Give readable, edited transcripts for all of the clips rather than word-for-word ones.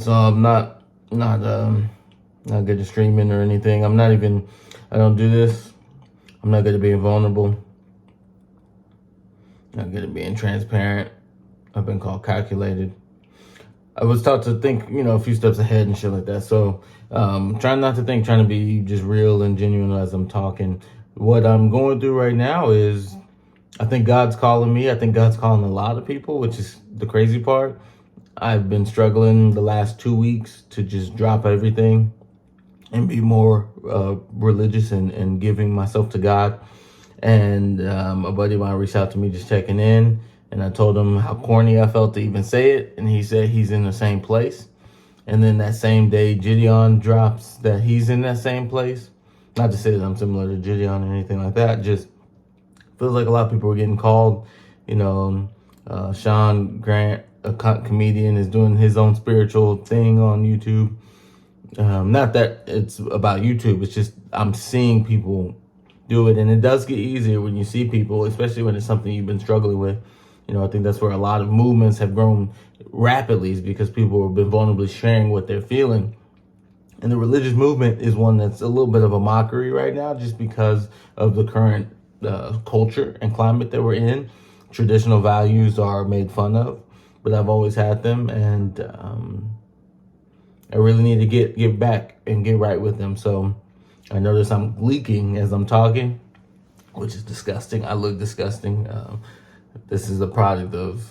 So I'm not good at streaming or anything. I don't do this. I'm not good at being vulnerable. Not good at being transparent. I've been called calculated. I was taught to think, a few steps ahead and shit like that. So, trying not to think, trying to be just real and genuine as I'm talking. What I'm going through right now is, I think God's calling me. I think God's calling a lot of people, which is the crazy part. I've been struggling the last 2 weeks to just drop everything and be more religious and giving myself to God. And a buddy of mine reached out to me just checking in. And I told him how corny I felt to even say it. And he said he's in the same place. And then that same day, Gideon drops that he's in that same place. Not to say that I'm similar to Gideon or anything like that. Just feels like a lot of people are getting called. Sean Grant, a comedian, is doing his own spiritual thing on YouTube. Not that it's about YouTube. It's just I'm seeing people do it. And it does get easier when you see people, especially when it's something you've been struggling with. I think that's where a lot of movements have grown rapidly, is because people have been vulnerably sharing what they're feeling. And the religious movement is one that's a little bit of a mockery right now, just because of the current culture and climate that we're in. Traditional values are made fun of, but I've always had them, and I really need to get back and get right with them. So I notice I'm leaking as I'm talking, which is disgusting. I look disgusting. This is a product of,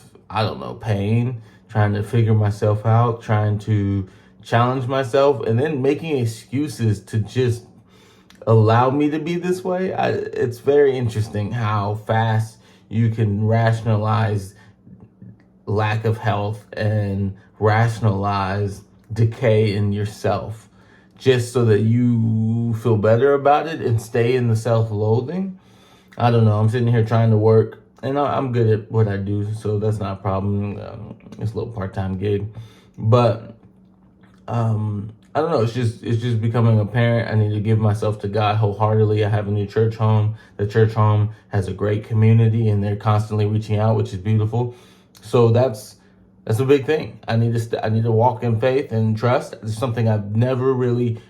pain, trying to figure myself out, trying to challenge myself, and then making excuses to just allow me to be this way. It's very interesting how fast you can rationalize lack of health and rationalize decay in yourself just so that you feel better about it and stay in the self-loathing. I don't know. I'm sitting here trying to work, and I'm good at what I do, so that's not a problem. It's a little part-time gig, but I don't know. It's just becoming apparent. I need to give myself to God wholeheartedly. I have a new church home. The church home has a great community, and they're constantly reaching out, which is beautiful. So that's a big thing. I need to walk in faith and trust. It's something I've never really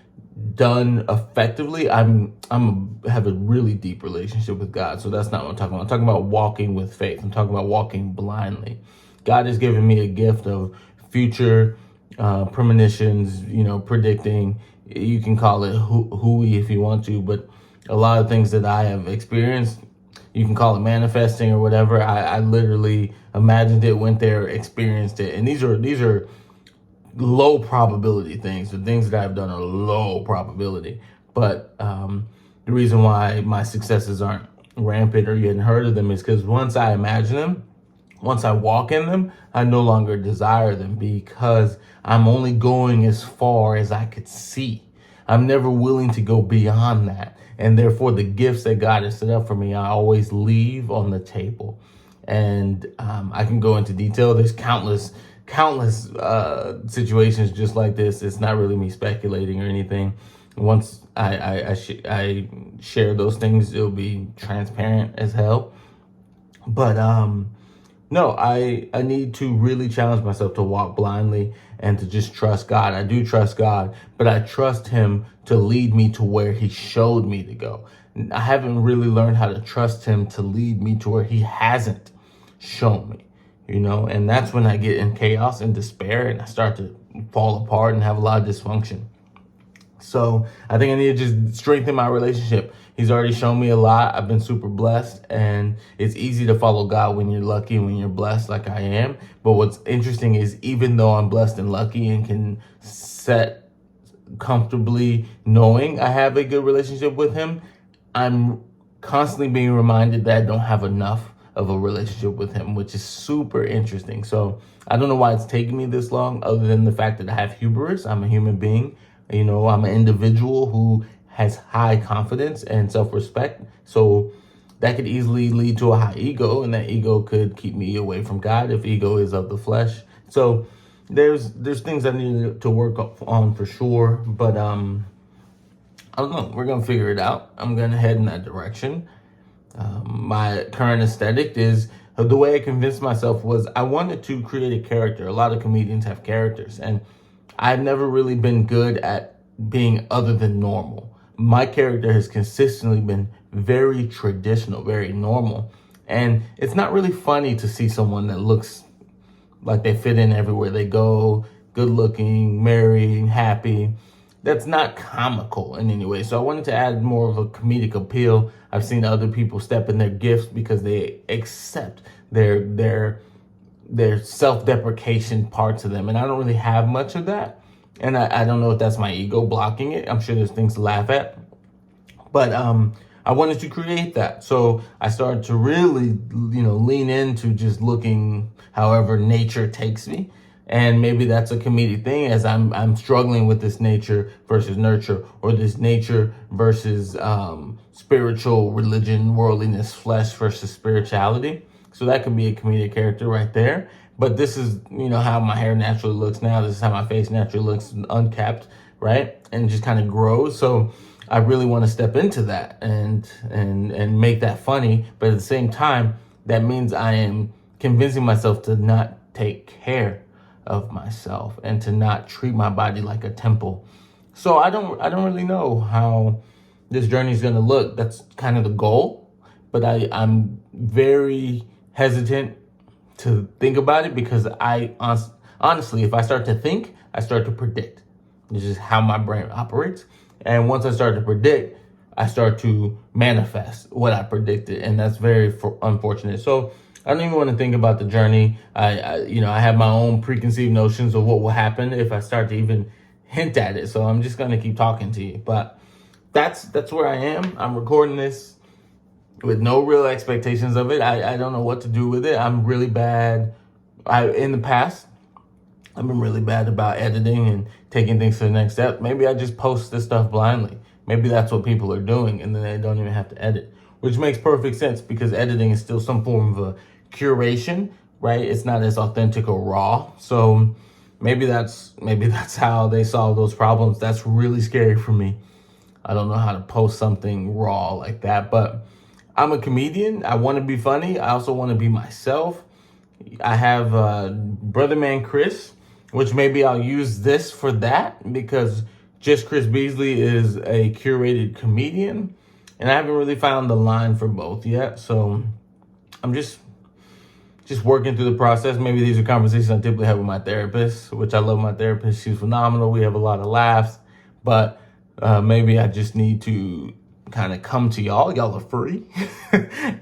done effectively. I have a really deep relationship with God, so that's not what I'm talking about. I'm talking about walking with faith. I'm talking about walking blindly. God has given me a gift of future premonitions, predicting. You can call it hooey if you want to, but a lot of things that I have experienced, you can call it manifesting or whatever. I literally imagined it, went there, experienced it, and these are low probability things. The things that I've done are low probability, but the reason why my successes aren't rampant or you hadn't heard of them is because once I imagine them, once I walk in them, I no longer desire them, because I'm only going as far as I could see. I'm never willing to go beyond that. And therefore, the gifts that God has set up for me, I always leave on the table. And I can go into detail. There's countless situations just like this. It's not really me speculating or anything. Once I share those things, it'll be transparent as hell. But no, I need to really challenge myself to walk blindly and to just trust God. I do trust God, but I trust Him to lead me to where He showed me to go. I haven't really learned how to trust Him to lead me to where He hasn't shown me, and that's when I get in chaos and despair, and I start to fall apart and have a lot of dysfunction. So I think I need to just strengthen my relationship. He's already shown me a lot. I've been super blessed, and it's easy to follow God when you're lucky, when you're blessed like I am. But what's interesting is, even though I'm blessed and lucky and can set comfortably knowing I have a good relationship with Him, I'm constantly being reminded that I don't have enough of a relationship with Him, which is super interesting. So I don't know why it's taking me this long, other than the fact that I have hubris. I'm a human being. I'm an individual who has high confidence and self-respect. So that could easily lead to a high ego, and that ego could keep me away from God if ego is of the flesh. So there's things I need to work on for sure, but I don't know. We're gonna figure it out. I'm gonna head in that direction. My current aesthetic is, the way I convinced myself was, I wanted to create a character. A lot of comedians have characters, and I've never really been good at being other than normal. My character has consistently been very traditional, very normal. And it's not really funny to see someone that looks like they fit in everywhere they go, good looking, married, happy. That's not comical in any way. So I wanted to add more of a comedic appeal. I've seen other people step in their gifts because they accept their self-deprecation parts of them. And I don't really have much of that. And I don't know if that's my ego blocking it. I'm sure there's things to laugh at. But I wanted to create that. So I started to really, lean into just looking however nature takes me. And maybe that's a comedic thing as I'm struggling with this nature versus nurture, or this nature versus spiritual religion, worldliness, flesh versus spirituality. So that could be a comedic character right there. But this is, how my hair naturally looks now. This is how my face naturally looks unkept, right? And just kind of grows. So I really want to step into that and make that funny. But at the same time, that means I am convincing myself to not take care of myself and to not treat my body like a temple. So I don't really know how this journey is going to look. That's kind of the goal, but I'm very hesitant to think about it because honestly, if I start to think, I start to predict. This is how my brain operates. And once I start to predict, I start to manifest what I predicted, and that's very unfortunate. So I don't even want to think about the journey. I have my own preconceived notions of what will happen if I start to even hint at it. So I'm just going to keep talking to you. But that's where I am. I'm recording this with no real expectations of it. I don't know what to do with it. I'm really bad. In the past, I've been really bad about editing and taking things to the next step. Maybe I just post this stuff blindly. Maybe that's what people are doing, and then they don't even have to edit, which makes perfect sense because editing is still some form of a curation, right? It's not as authentic or raw. So maybe that's how they solve those problems. That's really scary for me. I don't know how to post something raw like that, but I'm a comedian. I want to be funny. I also want to be myself. I have Brother Man Chris, which maybe I'll use this for that because Just Chris Beasley is a curated comedian, and I haven't really found the line for both yet. So I'm just working through the process. Maybe these are conversations I typically have with my therapist, which I love my therapist. She's phenomenal. We have a lot of laughs, but maybe I just need to kind of come to y'all. Y'all are free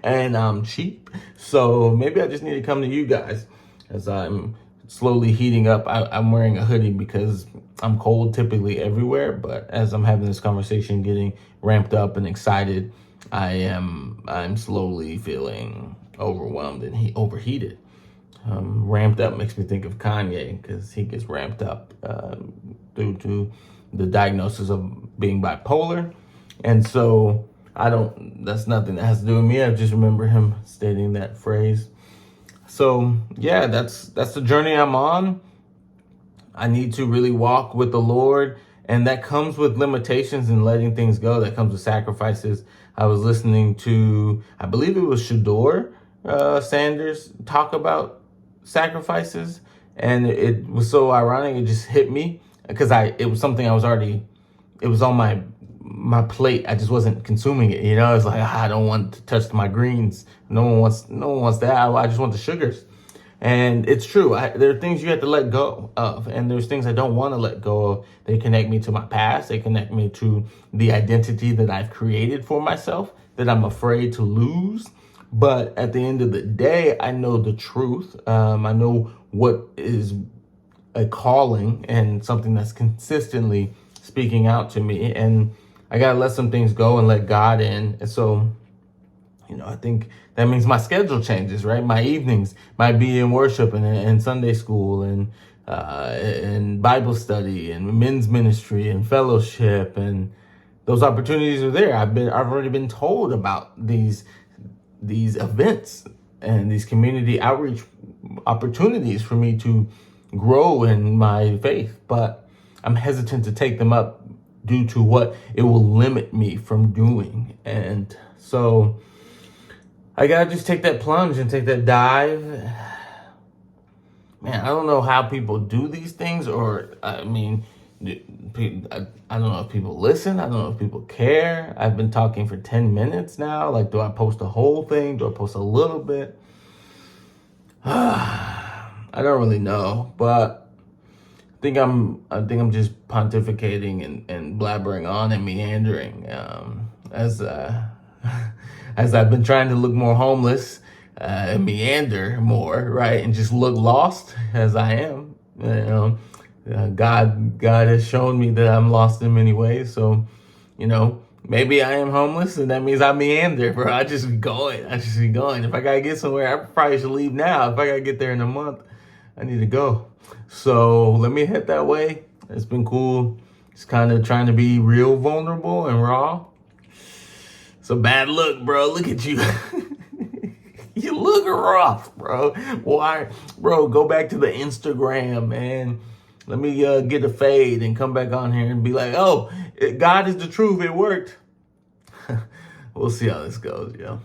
and I'm cheap. So maybe I just need to come to you guys as I'm slowly heating up. I'm wearing a hoodie because I'm cold typically everywhere, but as I'm having this conversation, getting ramped up and excited, I'm slowly feeling overwhelmed and overheated. Ramped up makes me think of Kanye because he gets ramped up due to the diagnosis of being bipolar. And so that's nothing that has to do with me. I just remember him stating that phrase. So yeah, that's the journey I'm on. I need to really walk with the Lord, and that comes with limitations and letting things go. That comes with sacrifices. I was listening to, I believe it was Shador Sanders talk about sacrifices, and it was so ironic. It just hit me because it was something it was on my plate. I just wasn't consuming it. It's like, I don't want to touch my greens. No one wants that. I just want the sugars. And it's true. There are things you have to let go of, and there's things I don't want to let go of. They connect me to my past. They connect me to the identity that I've created for myself that I'm afraid to lose. But at the end of the day, I know the truth. I know what is a calling and something that's consistently speaking out to me. And I got to let some things go and let God in. And so, I think that means my schedule changes, right? My evenings might be in worship and Sunday school and Bible study and men's ministry and fellowship. And those opportunities are there. I've already been told about these events and these community outreach opportunities for me to grow in my faith. But I'm hesitant to take them up due to what it will limit me from doing. And so I gotta just take that plunge and take that dive man, I don't know how people do these things, or I mean, I don't know if people listen. I don't know if people care. I've been talking for 10 minutes now. Like, do I post the whole thing? Do I post a little bit? I don't really know, but I think I'm just pontificating and blabbering on and meandering, as as I've been trying to look more homeless, and meander more, right, and just look lost as I am. God has shown me that I'm lost in many ways. So, maybe I am homeless, and that means I meander, bro. I just be going. I just be going. If I gotta get somewhere, I probably should leave now. If I gotta get there in a month, I need to go. So let me head that way. It's been cool. Just kind of trying to be real vulnerable and raw. It's a bad look, bro. Look at you. You look rough, bro. Why? Bro, go back to the Instagram, man. Let me get a fade and come back on here and be like, oh, God is the truth. It worked. We'll see how this goes, yo.